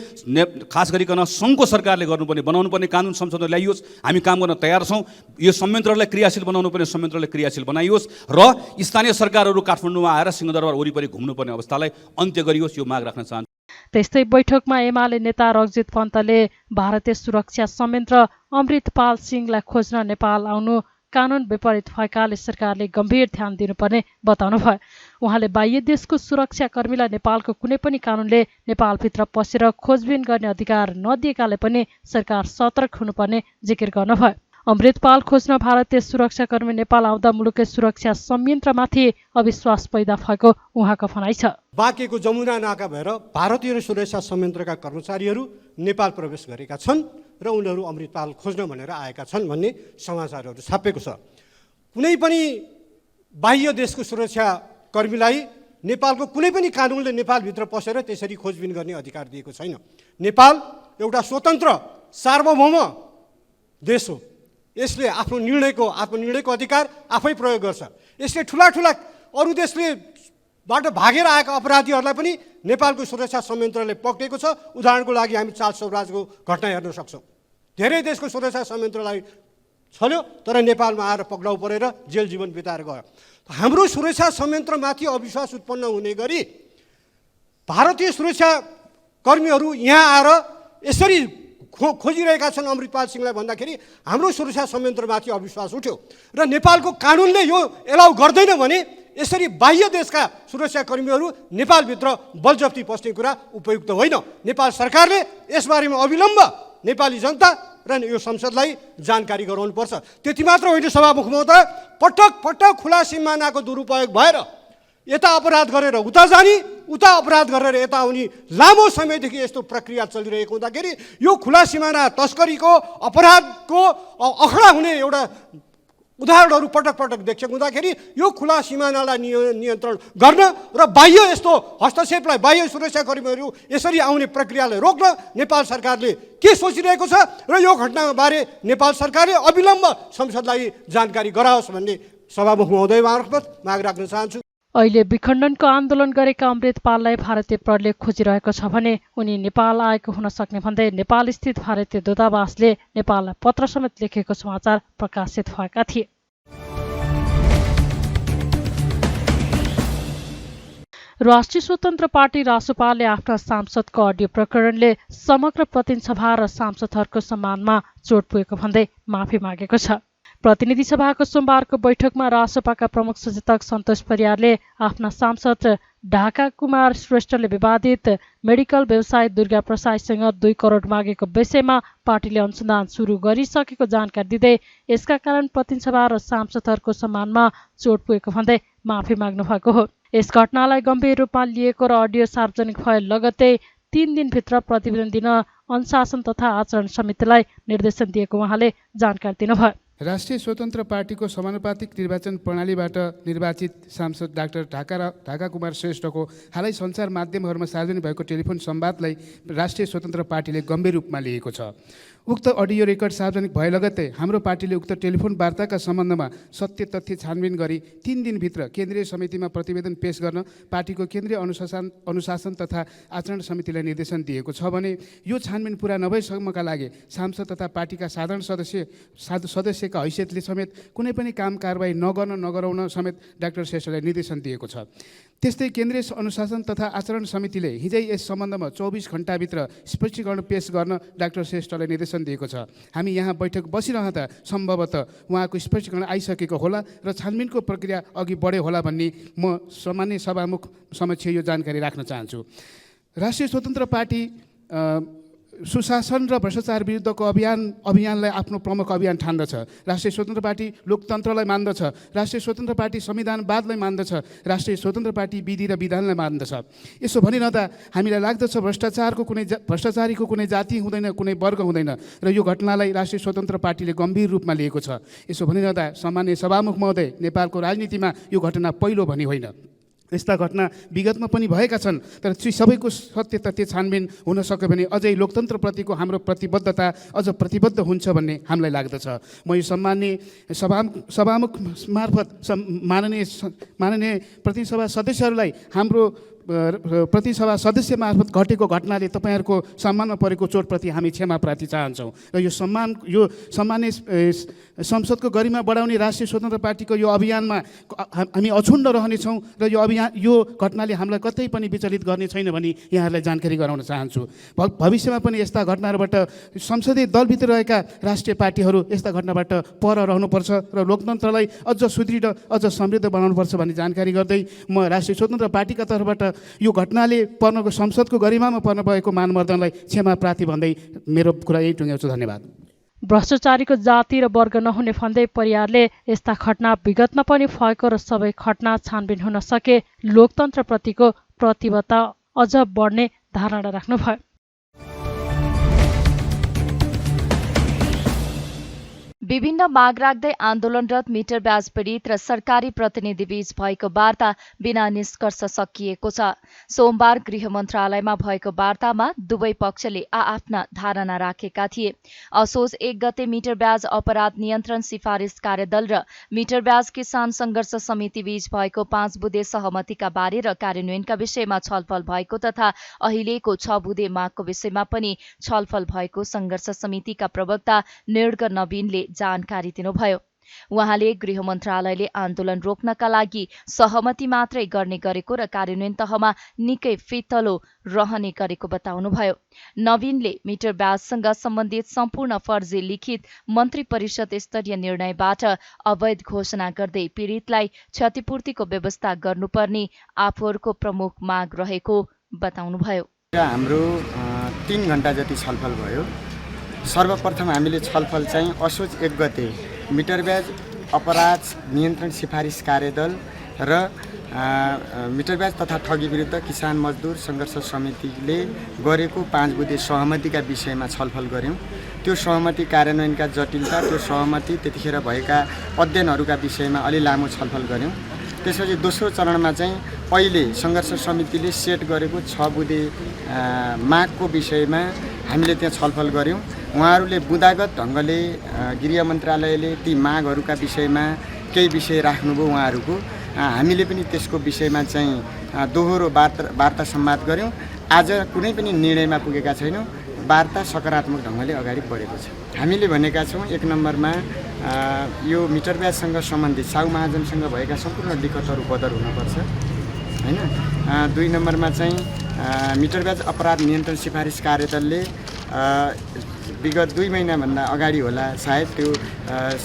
खास गरिकन सङ्घको सरकारले गर्नुपर्ने, बनाउनुपर्ने कानुन संशोधन ल्याइयोस्। हामी काम गर्न तयार छौँ। यो संयन्त्रलाई क्रियाशील बनाउनुपर्ने संयन्त्रलाई क्रियाशील बनाइयोस् र स्थानीय सरकारहरू काठमाडौँमा आएर सिंहदरबार वरिपरि घुम्नुपर्ने अवस्थालाई अन्त्य गरियोस्, यो माग राख्न चाहन्छु। त्यस्तै बैठकमा एमाले नेता रगजित पन्तले भारतीय सुरक्षा संयन्त्र अमृतपाल सिंहलाई खोज्न नेपाल आउनु कानुन विपरीत भएकाले सरकारले गम्भीर ध्यान दिनुपर्ने बताउनुभयो। उहाँले बाह्य देशको सुरक्षाकर्मीलाई नेपालको कुनै पनि कानुनले नेपालभित्र पसेर खोजबिन गर्ने अधिकार नदिएकाले पनि सरकार सतर्क हुनुपर्ने जिकिर गर्नुभयो। अमृतपाल खोज्न भारतीय सुरक्षाकर्मी नेपाल आउँदा मुलुककै सुरक्षा संयन्त्रमाथि अविश्वास पैदा भएको उहाँको भनाइ छ। बाँकेको जमुना नाका भएर भारतीय सुरक्षा संयन्त्रका कर्मचारीहरू नेपाल प्रवेश गरेका छन् र उनीहरू अमृतपाल खोज्न भनेर आएका छन् भन्ने समाचारहरू छापेको छ। कुनै पनि बाह्य देशको सुरक्षाकर्मीलाई नेपालको कुनै पनि कानुनले नेपालभित्र पसेर त्यसरी खोजबिन गर्ने अधिकार दिएको छैन। नेपाल एउटा स्वतन्त्र सार्वभौम देश हो। यसले आफ्नो आत्मनिर्णयको अधिकार आफै प्रयोग गर्छ। यसले ठुला अरू देशले बाट भागेर आएका अपराधीहरूलाई पनि नेपालको सुरक्षा संयन्त्रले पक्रेको छ। उदाहरणको लागि हामी चार्ल्स स्वराजको घटना हेर्न सक्छौँ। धेरै देशको सुरक्षा संयन्त्रलाई छल्यो तर नेपालमा आएर पक्राउ परेर जेल जीवन बिताएर गयो। हाम्रो सुरक्षा संयन्त्रमाथि अविश्वास उत्पन्न हुने गरी भारतीय सुरक्षाकर्मीहरू यहाँ आएर यसरी खोजिरहेका छन् अमृतपाल सिंहलाई भन्दाखेरि हाम्रो सुरक्षा संयन्त्रमाथि अविश्वास उठ्यो र नेपालको कानुनले यो एलाउ गर्दैन भने यसरी बाह्य देशका सुरक्षाकर्मीहरू नेपालभित्र बलजफ्ती पस्ने कुरा उपयुक्त होइन। नेपाल सरकारले यसबारेमा अविलम्ब नेपाली जनता र यो संसदलाई जानकारी गराउनुपर्छ। त्यति मात्र होइन सभामुख महोदय, पटक खुला सिमानाको दुरुपयोग भएर यता अपराध गरेर उता जाने, उता अपराध गरेर यता आउने लामो समयदेखि यस्तो प्रक्रिया चलिरहेको हुँदाखेरि यो खुला सिमाना तस्करीको अपराधको अखडा हुने एउटा उदाहरणहरू पटक देखेको हुँदाखेरि यो खुला सिमानालाई नियन्त्रण गर्न र बाह्य यस्तो हस्तक्षेपलाई, बाह्य सुरक्षाकर्मीहरू यसरी आउने प्रक्रियालाई रोक्न नेपाल सरकारले के सोचिरहेको छ र यो घटनाबारे नेपाल सरकारले अविलम्ब संसदलाई जानकारी गराओस् भन्ने सभामुख महोदय मार्फत माग राख्न चाहन्छु। अहिले विखण्डनको आन्दोलन गरेका अमृतपाललाई भारतीय प्रहरीले खोजिरहेको छ भने उनी नेपाल आएको हुन सक्ने भन्दै नेपाल स्थित भारतीय दूतावासले नेपाललाई पत्र समेत लेखेको समाचार प्रकाशित भएका थिए। राष्ट्रिय स्वतन्त्र पार्टी रासोपाले आफ्ना सांसदको अडियो प्रकरणले समग्र प्रतिनिधि सभा र सांसदहरूको सम्मानमा चोट पुगेको भन्दै माफी मागेको छ। प्रतिनिधि सभाको सोमबारको बैठकमा रासोपाका प्रमुख सचेतक सन्तोष परियारले आफ्ना सांसद ढाका कुमार श्रेष्ठले विवादित मेडिकल व्यवसायी दुर्गा प्रसाईसँग 2 करोड मागेको विषयमा पार्टीले अनुसन्धान सुरु गरिसकेको जानकारी दिँदै यसका कारण प्रतिनिधि सभा र सांसदहरूको सम्मानमा चोट पुगेको भन्दै माफी माग्नु भएको हो। यस घटनालाई गम्भीर रूपमा लिएको र अडियो सार्वजनिक भए लगत्तै 3 दिनभित्र प्रतिवेदन दिन अनुशासन तथा आचरण समितिलाई निर्देशन दिएको उहाँले जानकारी दिनुभयो। राष्ट्रिय स्वतन्त्र पार्टीको समानुपातिक निर्वाचन प्रणालीबाट निर्वाचित सांसद डाक्टर ढाका कुमार श्रेष्ठको हालै सञ्चार माध्यमहरूमा सार्वजनिक भएको टेलिफोन संवादलाई राष्ट्रिय स्वतन्त्र पार्टीले गम्भीर रूपमा लिएको छ। उक्त अडियो रेकर्ड सार्वजनिक भए लगत्तै हाम्रो पार्टीले उक्त टेलिफोन वार्ताका सम्बन्धमा सत्य तथ्य छानबिन गरी 3 दिनभित्र केन्द्रीय समितिमा प्रतिवेदन पेश गर्न पार्टीको केन्द्रीय अनुशासन तथा आचरण समितिलाई निर्देशन दिएको छ भने यो छानबिन पुरा नभएसम्मका लागि सांसद तथा पार्टीका साधारण सदस्यका हैसियतले समेत कुनै पनि काम कारबाही नगराउन समेत डाक्टर श्रेष्ठलाई निर्देशन दिएको छ। त्यस्तै केन्द्रीय अनुशासन तथा आचरण समितिले हिजै यस सम्बन्धमा 24 घण्टाभित्र स्पष्टीकरण पेश गर्न डाक्टर श्रेष्ठलाई निर्देशन दिएको छ। हामी यहाँ बैठक बसिरहँदा सम्भवतः उहाँको स्पष्टीकरण आइसकेको होला र छानबिनको प्रक्रिया अघि बढ्यो होला भन्ने म सामान्य सभामुख समक्ष यो जानकारी राख्न चाहन्छु। राष्ट्रिय स्वतन्त्र पार्टी सुशासन र भ्रष्टाचार विरुद्धको अभियानलाई आफ्नो प्रमुख अभियान ठान्दछ। राष्ट्रिय स्वतन्त्र पार्टी लोकतन्त्रलाई मान्दछ। राष्ट्रिय स्वतन्त्र पार्टी संविधानवादलाई मान्दछ। राष्ट्रिय स्वतन्त्र पार्टी विधि र विधानलाई मान्दछ। यसो भनिरहँदा हामीलाई लाग्दछ भ्रष्टाचारीको कुनै जाति हुँदैन, कुनै वर्ग हुँदैन र यो घटनालाई राष्ट्रिय स्वतन्त्र पार्टीले गम्भीर रूपमा लिएको छ। यसो भनिरहँदा सामान्य सभामुख महोदय, नेपालको राजनीतिमा यो घटना पहिलो भनी होइन। यस्ता घटना विगतमा पनि भएका छन्, तर सबैको सत्य तथ्य छानबिन हुन सक्यो भने अझै लोकतन्त्रप्रतिको हाम्रो प्रतिबद्धता अझ प्रतिबद्ध हुन्छ भन्ने हामीलाई लाग्दछ। म यो सम्माननीय सभामुख मार्फत माननीय प्रतिनिधि सभा सदस्यहरूलाई हाम्रो प्रतिनिधि सभा सदस्य मार्फत घटेको घटनाले तपाईँहरूको सम्मानमा परेको चोटप्रति हामी क्षमा प्रार्थी चाहन्छौँ र यो सम्माननीय संसदको गरिमा बढाउने राष्ट्रिय स्वतन्त्र पार्टीको यो अभियानमा हामी अछुण्ड रहनेछौँ र यो घटनाले हामीलाई कतै पनि विचलित गर्ने छैन भनी यहाँहरूलाई जानकारी गराउन चाहन्छु। भविष्यमा पनि यस्ता घटनाहरूबाट संसदीय दलभित्र रहेका राष्ट्रिय पार्टीहरू यस्ता घटनाबाट पर रहनुपर्छ र लोकतन्त्रलाई अझ सुदृढ अझ समृद्ध बनाउनुपर्छ भन्ने जानकारी गर्दै म राष्ट्रिय स्वतन्त्र पार्टीका तर्फबाट यो घटनाले पर्नको संसदको गरिमामा पर्न भएको मानमर्दनलाई क्षमा प्रार्थी भन्दै मेरो कुरा यही टुङ्ग्याउँछु। धन्यवाद। भ्रष्टाचारीको जाति र वर्ग नहुने भन्दै परियारले यस्ता घटना विगतमा पनि भएको र सबै घटना छानबिन हुन सके लोकतन्त्रप्रतिको प्रतिबद्धता अझ बढ्ने धारणा राख्नुभयो। विभिन्न माग राख्दै आन्दोलनरत मिटर ब्याज पीडित र सरकारी प्रतिनिधि बीच भएको वार्ता बिना निष्कर्ष सकिएको छ। सोमबार गृह मन्त्रालयमा भएको वार्तामा दुवै पक्षले आआफ्ना धारणा राखेका थिए। असोज 1 गते मिटर ब्याज अपराध नियन्त्रण सिफारिस कार्यदल र मिटर ब्याज किसान संघर्ष समिति बीच भएको 5 बुँदे सहमतिका बारे र कार्यान्वयनका विषयमा छलफल भएको तथा अहिलेको 6 बुँदे मागको विषयमा पनि छलफल भएको संघर्ष समितिका प्रवक्ता निर्ग नवीनले जानकारी दिनुभयो। उहाँले गृह मन्त्रालयले आन्दोलन रोक्नका लागि सहमति मात्रै गर्ने गरेको र कार्यान्वयन तहमा निकै फितलो रहने गरेको बताउनुभयो। नवीनले मिटर ब्याजसँग सम्बन्धित सम्पूर्ण फर्जी लिखित मन्त्री परिषद स्तरीय निर्णयबाट अवैध घोषणा गर्दै पीडितलाई क्षतिपूर्तिको व्यवस्था गर्नुपर्ने आफूहरूको प्रमुख माग रहेको बताउनुभयो। हाम्रो 3 घण्टा जति छलफल भयो। सर्वप्रथम हामीले छलफल चाहिँ असोज 1 गते मिटर ब्याज अपराध नियन्त्रण सिफारिस कार्यदल र मिटर ब्याज तथा ठगी विरुद्ध किसान मजदुर संघर्ष समितिले गरेको 5 बुँदे सहमतिका विषयमा छलफल गऱ्यौँ। त्यो सहमति कार्यान्वयनका जटिलता, त्यो सहमति त्यतिखेर भएका अध्ययनहरूका विषयमा अलि लामो छलफल गऱ्यौँ। त्यसपछि दोस्रो चरणमा चाहिँ पहिले संघर्ष समितिले सेट गरेको 6 बुँदे मागको विषयमा हामीले त्यहाँ छलफल गऱ्यौँ। उहाँहरूले बुँदागत ढङ्गले गृह मन्त्रालयले ती मागहरूका विषयमा केही विषय राख्नुभयो उहाँहरूको। हामीले पनि त्यसको विषयमा चाहिँ दोहोरो वार्ता संवाद गऱ्यौँ। आज कुनै पनि निर्णयमा पुगेका छैनौँ। वार्ता सकारात्मक ढङ्गले अगाडि बढेको छ। हामीले भनेका छौँ 1 नम्बरमा यो मिटर ब्याजसँग सम्बन्धित साहु महाजनसँग भएका सम्पूर्ण लिखतहरू बदर हुनुपर्छ, हैन। 2 नम्बरमा चाहिँ मिटर ब्याज अपराध नियन्त्रण सिफारिस कार्यदलले विगत 2 महिनाभन्दा अगाडि होला सायद त्यो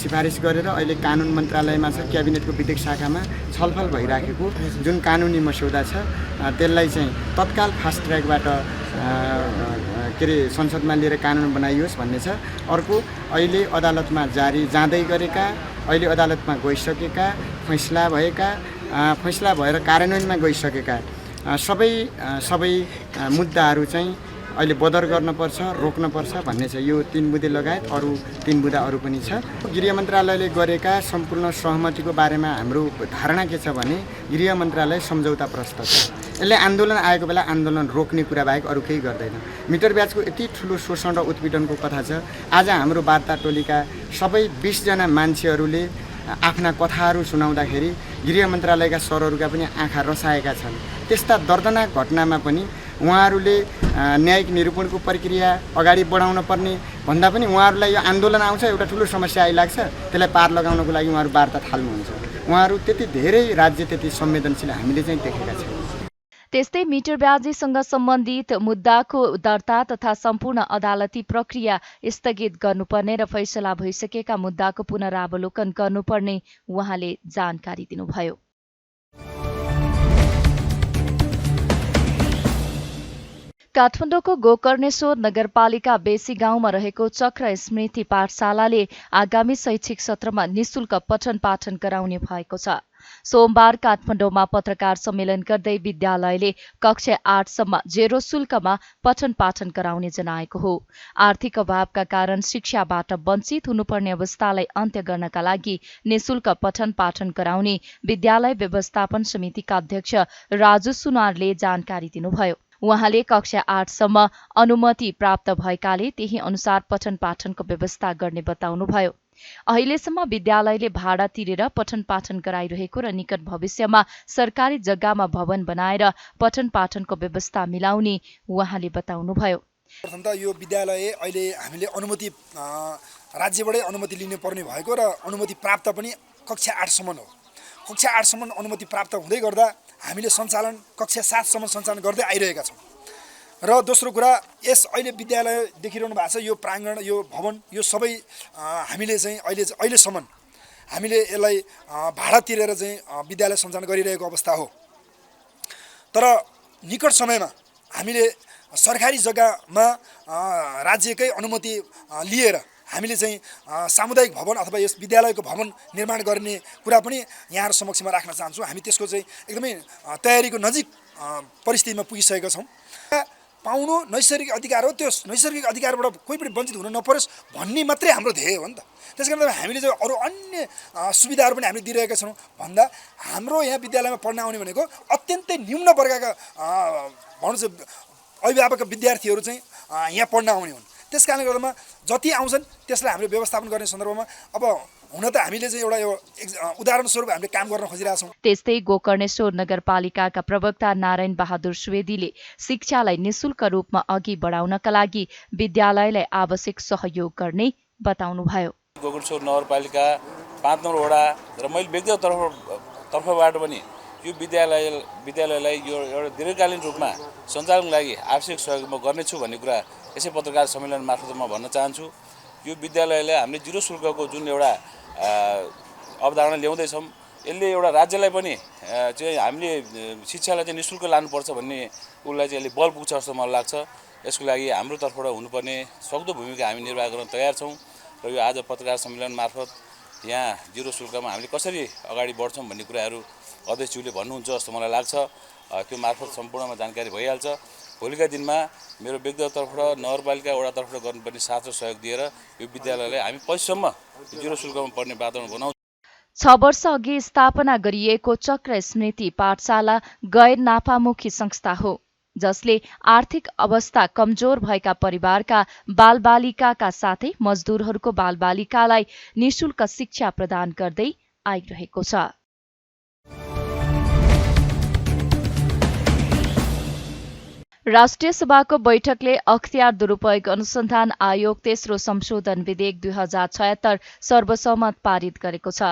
सिफारिस गरेर अहिले कानुन मन्त्रालयमा छ, क्याबिनेटको विधेयक शाखामा छलफल भइराखेको जुन कानुनी मस्यौदा छ त्यसलाई चाहिँ तत्काल फास्ट ट्र्याकबाट के अरे संसदमा लिएर कानुन बनाइयोस् भन्ने छ। अर्को अहिले अदालतमा जाँदै गरेका, अहिले अदालतमा गइसकेका, फैसला भएर कार्यान्वयनमा गइसकेका सबै मुद्दाहरू चाहिँ अहिले बदर गर्नुपर्छ, रोक्नुपर्छ भन्ने छ। यो 3 बुँदे लगायत अरू 3 बुँदा अरू पनि छ। गृह मन्त्रालयले गरेका सम्पूर्ण सहमतिको बारेमा हाम्रो धारणा के छ भने गृह मन्त्रालय सम्झौता प्रस्ताव छ। यसले आन्दोलन आएको बेला आन्दोलन रोक्ने कुरा बाहेक अरू केही गर्दैन। मिटर ब्याजको यति ठुलो शोषण र उत्पीडनको कथा छ। आज हाम्रो वार्ता टोलीका सबै 20 जना मान्छेहरूले आफ्ना कथाहरू सुनाउँदाखेरि गृह मन्त्रालयका सरहरूका पनि आँखा रसाएका छन्। त्यस्ता दर्दनाक घटनामा पनि उहाँहरूले न्यायिक निरूपणको प्रक्रिया अगाडि बढाउन पर्ने भन्दा पनि उहाँहरूलाई यो आन्दोलन आउँछ, एउटा ठुलो समस्या आइलाग्छ, त्यसलाई पार लगाउनको लागि उहाँहरू वार्ता थाल्नुहुन्छ। उहाँहरू त्यति धेरै राज्य त्यति संवेदनशील हामीले चाहिँ देखेका छौँ। त्यस्तै मिटर ब्याजीसँग सम्बन्धित मुद्दाको दर्ता तथा सम्पूर्ण अदालती प्रक्रिया स्थगित गर्नुपर्ने र फैसला भइसकेका मुद्दाको पुनरावलोकन गर्नुपर्ने उहाँले जानकारी दिनुभयो। काठमाडौँको गोकर्णेश्वर नगरपालिका बेसी गाउँमा रहेको चक्र स्मृति पाठशालाले आगामी शैक्षिक सत्रमा निशुल्क पठन पाठन गराउने भएको छ। सोमबार काठमाडौँमा पत्रकार सम्मेलन गर्दै विद्यालयले कक्षा 8 सम्म 0 शुल्कमा पठन पाठन गराउने जनाएको हो। आर्थिक अभावका कारण शिक्षाबाट वञ्चित हुनुपर्ने अवस्थालाई अन्त्य गर्नका लागि निशुल्क पठन पाठन गराउने विद्यालय व्यवस्थापन समितिका अध्यक्ष राजु सुनारले जानकारी दिनुभयो। उहाँले कक्षा 8 सम्म अनुमति प्राप्त भएकाले त्यही अनुसार पठन पाठनको व्यवस्था गर्ने बताउनुभयो। अहिलेसम्म विद्यालयले भाडा तिरेर पठन पाठन गराइरहेको र निकट भविष्यमा सरकारी जग्गामा भवन बनाएर पठन पाठनको व्यवस्था मिलाउने उहाँले बताउनुभयो। प्रथम त यो विद्यालय अहिले हामीले अनुमति राज्यबाटै अनुमति लिनु पर्ने भएको र अनुमति प्राप्त पनि कक्षा 8 सम्म हो। कक्षा 8 सम्म अनुमति प्राप्त हुँदै गर्दा हामीले सञ्चालन कक्षा 7 सम्म सञ्चालन गर्दै आइरहेका छौँ। र दोस्रो कुरा, यस अहिले विद्यालय देखिरहनु भएको छ, यो प्राङ्गण, यो भवन, यो सबै हामीले चाहिँ अहिलेसम्म हामीले यसलाई भाडा तिरेर चाहिँ विद्यालय सञ्चालन गरिरहेको अवस्था हो। तर निकट समयमा हामीले सरकारी जग्गामा राज्यकै अनुमति लिएर हामीले चाहिँ सामुदायिक भवन अथवा यस विद्यालयको भवन निर्माण गर्ने कुरा पनि यहाँहरू समक्षमा राख्न चाहन्छौँ। हामी त्यसको चाहिँ एकदमै तयारीको नजिक परिस्थितिमा पुगिसकेका छौँ। पाउनु नैसर्गिक अधिकार हो, त्यो नैसर्गिक अधिकारबाट कोही पनि वञ्चित हुन नपरोस् भन्ने मात्रै हाम्रो ध्येय हो नि त। त्यसकारण हामीले चाहिँ अरू अन्य सुविधाहरू पनि हामीले दिइरहेका छौँ भन्दा हाम्रो यहाँ विद्यालयमा पढ्न आउने भनेको अत्यन्तै निम्न वर्गका भनौँ चाहिँ अभिभावक विद्यार्थीहरू चाहिँ यहाँ पढ्न आउने हुन्। त्यस कारणले गर्दामा जति आउँछन् त्यसलाई हामीले व्यवस्थापन गर्ने सन्दर्भमा अब हुन त हामीले चाहिँ एउटा यो उदाहरण स्वरूप हामीले काम गर्न खोजिरहेका छौँ। त्यस्तै गोकर्णेश्वर नगरपालिकाका प्रवक्ता नारायण बहादुर सुवेदीले शिक्षालाई निशुल्क रूपमा अघि बढाउनका लागि विद्यालयलाई आवश्यक सहयोग गर्ने बताउनुभयो। गोकर्णेश्वर नगरपालिका 5 नम्बर वडा र मैले व्यक्तिगत तर्फबाट पनि यो विद्यालयलाई यो एउटा दीर्घकालीन रूपमा सञ्चालनको लागि आवश्यक सहयोग म गर्नेछु भन्ने कुरा यसै पत्रकार सम्मेलन मार्फत म भन्न चाहन्छु। यो विद्यालयले हामीले 0 शुल्कको जुन एउटा अवधारणा ल्याउँदैछौँ, यसले एउटा राज्यलाई पनि चाहिँ हामीले शिक्षालाई चाहिँ निःशुल्क लानुपर्छ भन्ने उसलाई चाहिँ यसले बल पुग्छ जस्तो मलाई लाग्छ। यसको लागि हाम्रो तर्फबाट हुनुपर्ने सक्दो भूमिका हामी निर्वाह गर्न तयार छौँ र यो आज पत्रकार सम्मेलन मार्फत यहाँ 0 शुल्कमा हामीले कसरी अगाडि बढ्छौँ भन्ने कुराहरू अध्यक्षज्यूले भन्नुहुन्छ जस्तो मलाई लाग्छ। त्यो मार्फत सम्पूर्णमा जानकारी भइहाल्छ। भोलिका दिनमा मेरो व्यक्तिगत तर्फबाट नगरपालिका वडा तर्फबाट गर्नुपर्ने साथ र सहयोग दिएर यो विद्यालयलाई हामी पछिसम्म 0 शुल्कमा पढ्ने वातावरण बनाउँछौँ। 6 वर्ष अघि स्थापना गरिएको चक्र स्मृति पाठशाला गैर नाफामुखी संस्था हो, जसले आर्थिक अवस्था कमजोर भएका परिवारका बालबालिकाका साथै मजदुरहरूको बालबालिकालाई निःशुल्क शिक्षा प्रदान गर्दै आइरहेको छ। राष्ट्रिय सभाको बैठकले अख्तियार दुरूपयोग अनुसन्धान आयोग तेस्रो संशोधन विधेयक 2076 सर्वसम्मत पारित गरेको छ।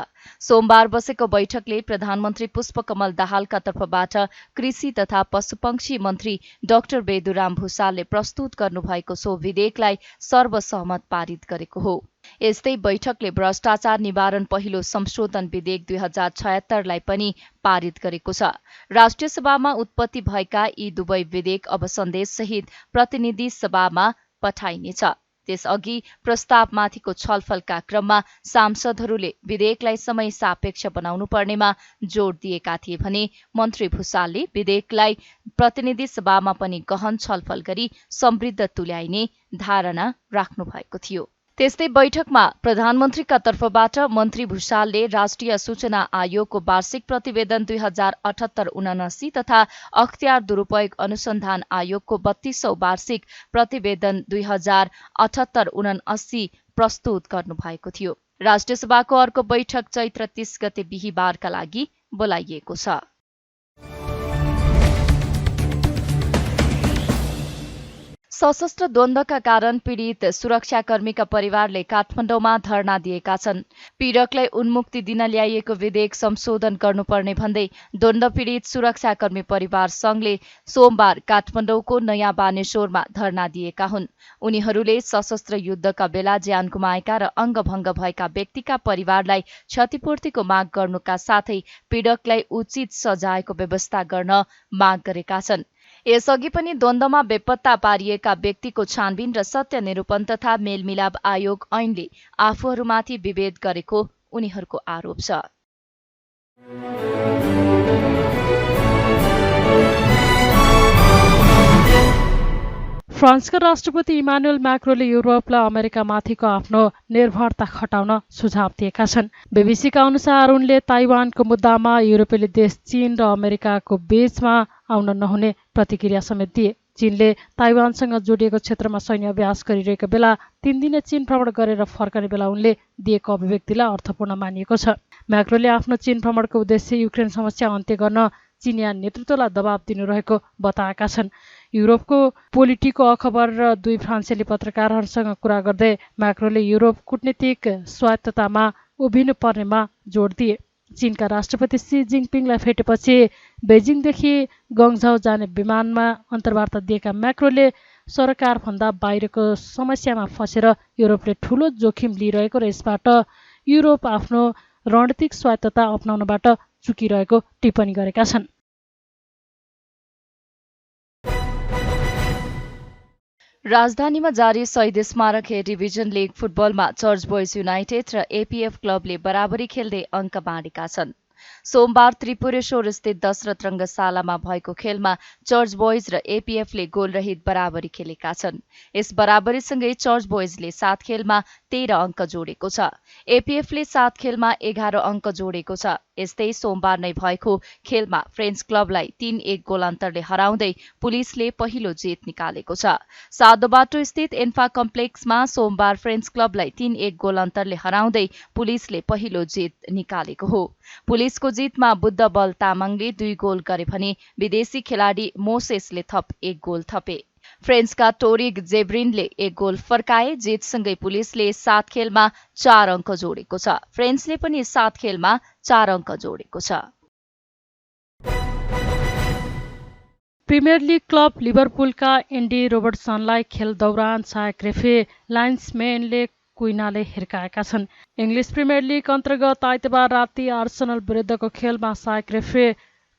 सोमबार बसेको बैठकले प्रधानमन्त्री पुष्पकमल दाहालका तर्फबाट कृषि तथा पशुपक्षी मन्त्री डाक्टर बेदुराम भुसालले प्रस्तुत गर्नुभएको सो विधेयकलाई सर्वसहमत पारित गरेको हो। यस्तै बैठकले भ्रष्टाचार निवारण पहिलो संशोधन विधेयक 2076 लाई पनि पारित गरेको छ। राष्ट्रिय सभामा उत्पत्ति भएका यी दुवै विधेयक अब सन्देशसहित प्रतिनिधि सभामा पठाइनेछ। त्यसअघि प्रस्तावमाथिको छलफलका क्रममा सांसदहरूले विधेयकलाई समय सापेक्ष बनाउनु पर्नेमा जोड दिएका थिए भने मन्त्री भुसालले विधेयकलाई प्रतिनिधि सभामा पनि गहन छलफल गरी समृद्ध तुल्याइने धारणा राख्नु भएको थियो। त्यस्तै बैठकमा प्रधानमन्त्रीका तर्फबाट मन्त्री भुसालले राष्ट्रिय सूचना आयोगको वार्षिक प्रतिवेदन 2078-79 तथा अख्तियार दुरूपयोग अनुसन्धान आयोगको 32औं वार्षिक प्रतिवेदन 2078-79 प्रस्तुत गर्नुभएको थियो। राष्ट्रिय सभाको अर्को बैठक चैत्र 30 गते बिहीबारका लागि बोलाइएको छ। सशस्त्र द्वन्द्वका कारण पीडित सुरक्षाकर्मीका परिवारले काठमाडौँमा धरना दिएका छन्। पीडकलाई उन्मुक्ति दिन ल्याइएको विधेयक संशोधन गर्नुपर्ने भन्दै द्वन्द्व पीडित सुरक्षाकर्मी परिवार संघले सोमबार काठमाडौँको नयाँ बानेश्वरमा धरना दिएका हुन्। उनीहरूले सशस्त्र युद्धका बेला ज्यान गुमाएका र अङ्गभङ्ग भएका व्यक्तिका परिवारलाई क्षतिपूर्तिको माग गर्नुका साथै पीडकलाई उचित सजायको व्यवस्था गर्न माग गरेका छन्। यसअघि पनि द्वन्द्वमा बेपत्ता पारिएका व्यक्तिको छानबिन र सत्य निरूपण तथा मेलमिलाप आयोग ऐनले आफूहरूमाथि विभेद गरेको उनीहरूको आरोप छ। फ्रान्सका राष्ट्रपति इमानुएल म्याक्रोले युरोपलाई अमेरिकामाथिको आफ्नो निर्भरता घटाउन सुझाव दिएका छन्। बीबीसीका अनुसार उनले ताइवानको मुद्दामा युरोपेली देश चीन र अमेरिकाको बीचमा आउन नहुने प्रतिक्रिया समेत दिए। चीनले ताइवानसँग जोडिएको क्षेत्रमा सैन्य अभ्यास गरिरहेको बेला 3 दिने चीन भ्रमण गरेर फर्कने बेला उनले दिएको अभिव्यक्तिलाई अर्थपूर्ण मानिएको छ। म्याक्रोले आफ्नो चीन भ्रमणको उद्देश्य युक्रेन समस्या अन्त्य गर्न चीनिया नेतृत्वलाई दबाब दिनु रहेको बताएका छन्। युरोपको पोलिटिको अखबार र 2 फ्रान्सेली पत्रकारहरूसँग कुरा गर्दै म्याक्रोले युरोप कूटनीतिक स्वायत्ततामा उभिनु पर्नेमा जोड दिए। चीनका राष्ट्रपति सी जिनपिङलाई भेटेपछि बेजिङदेखि गङझाउ जाने विमानमा अन्तर्वार्ता दिएका म्याक्रोले सरकारभन्दा बाहिरको समस्यामा फसेर युरोपले ठूलो जोखिम लिइरहेको र यसबाट युरोप आफ्नो रणनीतिक स्वायत्तता अपनाउनबाट चुकिरहेको टिप्पणी गरेका छन्। राजधानीमा जारी शहीद स्मारक हे डिभिजन लिग फुटबलमा चर्च बोइज युनाइटेड र एपीएफ क्लबले बराबरी खेल्दै अङ्क बाँडेका छन्। सोमबार त्रिपुरेश्वर स्थित दशरथ रङ्गशालामा भएको खेलमा चर्च बोइज र एपीएफले गोलरहित बराबरी खेलेका छन्। यस बराबरीसँगै चर्च बोइजले 7 खेलमा 13 अङ्क जोडेको छ। एपीएफले 7 खेलमा 11 अङ्क जोडेको छ। यस्तै सोमबार नै भएको खेलमा फ्रेन्च क्लबलाई 3-1 गोल अन्तरले हराउँदै पुलिसले पहिलो जित निकालेको छ। सादोबाटो स्थित एन्फा कम्प्लेक्समा सोमबार फ्रेन्च क्लबलाई 3-1 गोल अन्तरले हराउँदै पुलिसले पहिलो जित निकालेको हो। पुलिसको जितमा बुद्ध बल तामाङले 2 गोल गरे भने विदेशी खेलाडी मोसेसले थप 1 गोल थपे। फ्रेन्चका टोरिग जेब्रिनले 1 गोल फर्काए। जितसँगै पुलिसले 7 खेलमा 4 अङ्क जोडेको छ। फ्रेन्चले पनि 7 खेलमा 4 अङ्क जोडेको छ। प्रिमियर लिग क्लब लिभरपुलका एन्डी रोबर्टसनलाई खेल दौरान सहायक रेफरी लाइन्सम्यानले कुइनाले हिर्काएका छन्। इङ्ग्लिस प्रिमियर लिग अन्तर्गत आइतबार राति आर्सेनल विरुद्धको खेलमा सहायक रेफरी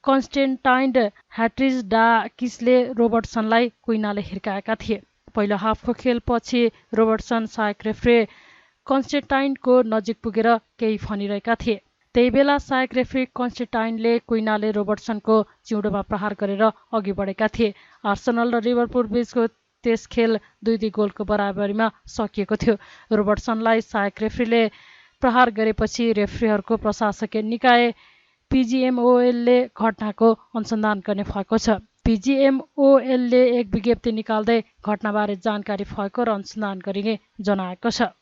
कन्स्टेन्टाइन ह्याट्रिजडाकिसले रोबर्टसनलाई कुइनाले हिर्काएका थिए। पहिलो हाफको खेलपछि रोबर्टसन सहायक रेफरी कन्स्टेन्टाइनको नजिक पुगेर केही भनिरहेका थिए। त्यही बेला सहायक रेफरी कन्स्टेन्टाइनले कुइनाले रोबर्टसनको चिउँडोमा प्रहार गरेर अघि बढेका थिए। आर्सेनल र लिभरपुल बीचको त्यस खेल 2-2 गोलको बराबरीमा सकिएको थियो। रोबर्टसनलाई सहायक रेफरीले प्रहार गरेपछि रेफरीहरूको प्रशासकीय निकाय पीजीएमओएलले घटनाको अनुसन्धान गर्ने भएको छ। पीजीएमओएलले एक विज्ञप्ति निकाल्दै घटनाबारे जानकारी भएको र अनुसन्धान गरिने जनाएको छ।